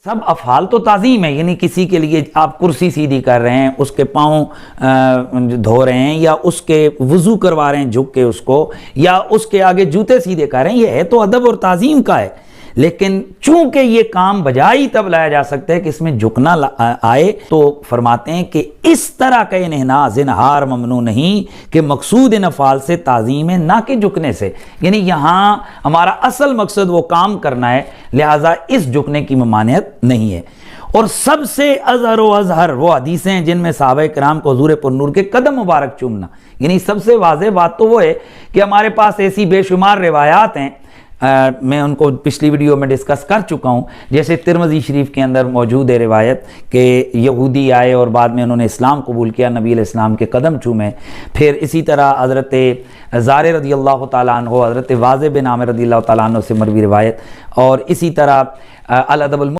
सब अफ़ाल तो ताज़ीम है, यानी किसी के लिए आप कुर्सी सीधी कर रहे हैं, उसके पाँव धो रहे हैं, या उसके वज़ू करवा रहे हैं झुक के उसको, या उसके आगे जूते सीधे कर रहे हैं, ये है तो अदब और ताज़ीम का है। लेकिन चूंकि ये काम बजाय तब लाया जा सकता है कि इसमें झुकना आए, तो फरमाते हैं कि इस तरह का इन्हिनाज़ इनहार ममनू नहीं कि मकसूद इन अफ़ाल से ताज़ीम है, ना कि झुकने से। यानी यहाँ हमारा असल मकसद वो काम करना है, लिहाजा इस झुकने की ममानियत नहीं है। और सबसे अज़हर व अज़हर वो हदीसें हैं जिनमें सहाबा किराम को हुज़ूर पुरनूर के कदम मुबारक चूमना, यानी सबसे वाज़ेह बात तो वो है कि हमारे पास ऐसी बेशुमार रिवायात हैं, मैं उनको पिछली वीडियो में डिस्कस कर चुका हूँ। जैसे तिरमिज़ी शरीफ के अंदर मौजूद है रिवायत कि यहूदी आए और बाद में उन्होंने इस्लाम कबूल किया, नबी अलैहिस्सलाम के कदम चूमे। फिर इसी तरह हज़रत ज़ारे रज़ी अल्लाह तआला अन्हु, हज़रत वाज़े बिन आमिर रज़ी अल्लाह तआला अन्हु से मरवी रिवायत, और इसी तरह अल अदब